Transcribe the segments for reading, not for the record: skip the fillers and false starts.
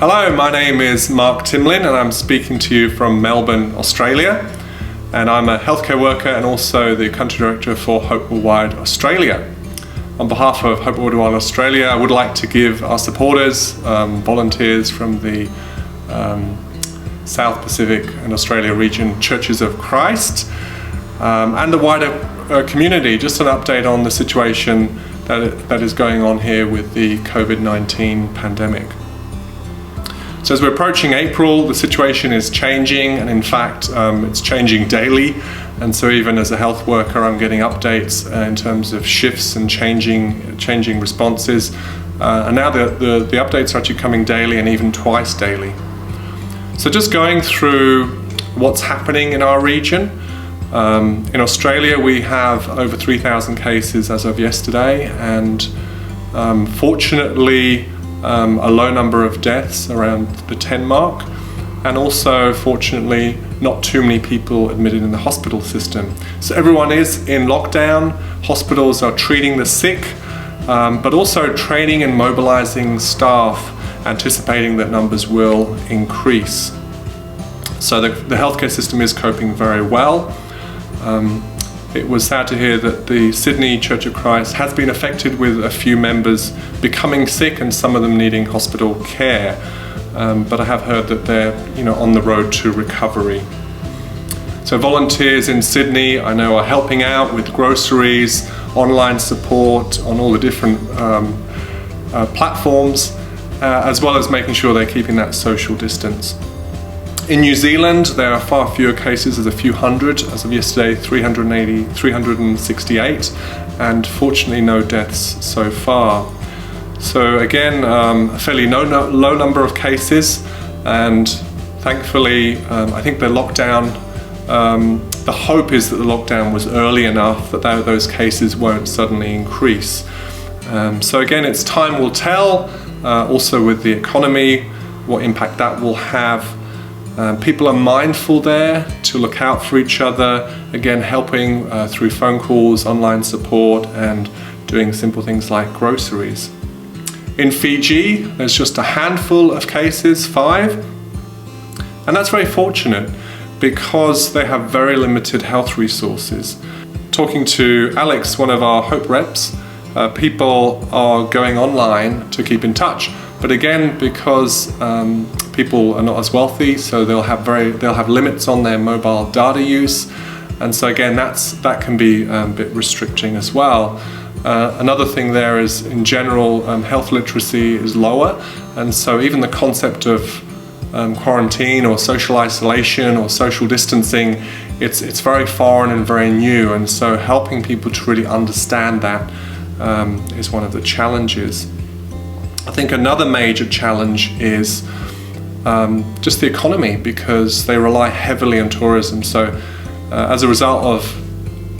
Hello, my name is Mark Timlin and I'm speaking to you from Melbourne, Australia. And I'm a healthcare worker and also the country director for Hope Worldwide Australia. On behalf of Hope Worldwide Australia, I would like to give our supporters, volunteers from the South Pacific and Australia region Churches of Christ and the wider community just an update on the situation that is going on here with the COVID-19 pandemic. So as we're approaching April, the situation is changing, and in fact it's changing daily, and so even as a health worker I'm getting updates in terms of shifts and changing responses, and now the updates are actually coming daily and even twice daily. So just going through what's happening in our region. In Australia we have over 3,000 cases as of yesterday, and fortunately a low number of deaths, around the 10 mark, and also fortunately not too many people admitted in the hospital system. So everyone is in lockdown, hospitals are treating the sick, but also training and mobilizing staff, anticipating that numbers will increase. So the healthcare system is coping very well. It was sad to hear that the Sydney Church of Christ has been affected with a few members becoming sick and some of them needing hospital care. But I have heard that they're on the road to recovery. So volunteers in Sydney I know are helping out with groceries, online support on all the different platforms, as well as making sure they're keeping that social distance. In New Zealand, there are far fewer cases, there's a few hundred. As of yesterday, 368, and fortunately no deaths so far. So again, a fairly low number of cases, and thankfully, I think the lockdown, the hope is that the lockdown was early enough that those cases won't suddenly increase. So again, it's time will tell, also with the economy, what impact that will have. People are mindful there to look out for each other, again helping through phone calls, online support, and doing simple things like groceries. In Fiji, there's just a handful of cases, 5, and that's very fortunate because they have very limited health resources. Talking to Alex, one of our Hope reps, people are going online to keep in touch. But again, because people are not as wealthy, so they'll have limits on their mobile data use, and so again that can be a bit restricting as well. Another thing there is, in general, health literacy is lower, and so even the concept of quarantine or social isolation or social distancing, it's very foreign and very new, and so helping people to really understand that is one of the challenges. I think another major challenge is just the economy, because they rely heavily on tourism. So as a result of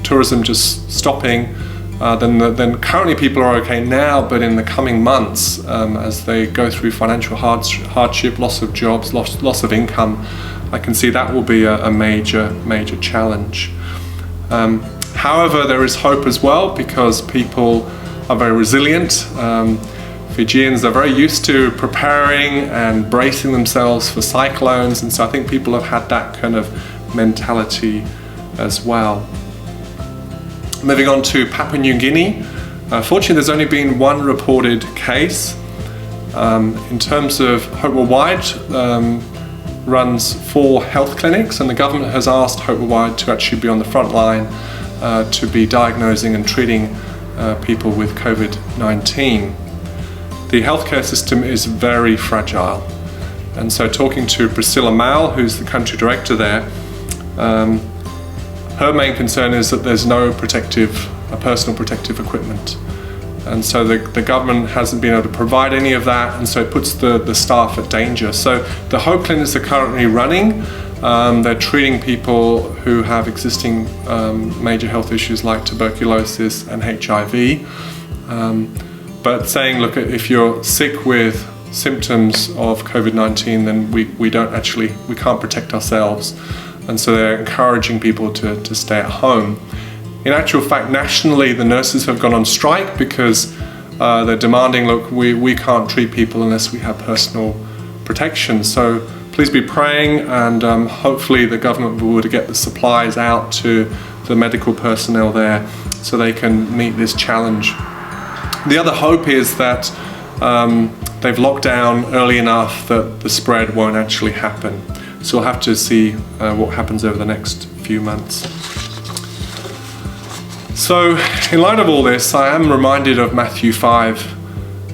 tourism just stopping, then currently people are okay now, but in the coming months, as they go through financial hardship, loss of jobs, loss of income, I can see that will be a major challenge. However, there is hope as well, because people are very resilient. Fijians are very used to preparing and bracing themselves for cyclones, and so I think people have had that kind of mentality as well. Moving on to Papua New Guinea. Fortunately, there's only been one reported case. In terms of Hope Worldwide, runs 4 health clinics, and the government has asked Hope Worldwide to actually be on the front line to be diagnosing and treating people with COVID-19. The healthcare system is very fragile, and so talking to Priscilla Mal, who's the country director there, her main concern is that there's no personal protective equipment, and so the government hasn't been able to provide any of that, and so it puts the staff at danger. So the Hope clinics are currently running. They're treating people who have existing major health issues like tuberculosis and HIV. But saying, look, if you're sick with symptoms of COVID-19, then we can't protect ourselves. And so they're encouraging people to stay at home. In actual fact, nationally, the nurses have gone on strike because they're demanding, look, we can't treat people unless we have personal protection. So please be praying, and hopefully the government will be able to get the supplies out to the medical personnel there so they can meet this challenge. The other hope is that they've locked down early enough that the spread won't actually happen. So we'll have to see what happens over the next few months. So in light of all this, I am reminded of Matthew 5,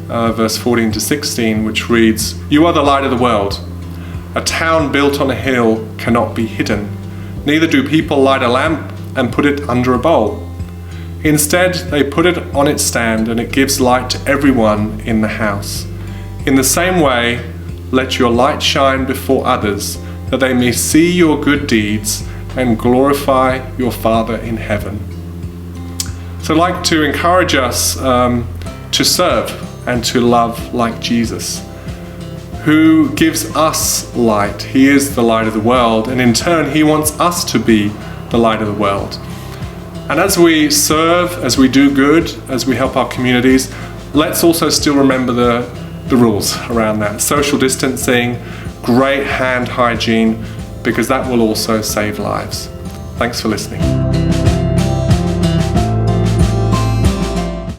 verse 14 to 16, which reads, "You are the light of the world. A town built on a hill cannot be hidden. Neither do people light a lamp and put it under a bowl. Instead, they put it on its stand, and it gives light to everyone in the house. In the same way, let your light shine before others, that they may see your good deeds and glorify your Father in heaven." So I'd like to encourage us to serve and to love like Jesus, who gives us light. He is the light of the world, and in turn He wants us to be the light of the world. And as we serve, as we do good, as we help our communities, let's also still remember the rules around that. Social distancing, great hand hygiene, because that will also save lives. Thanks for listening.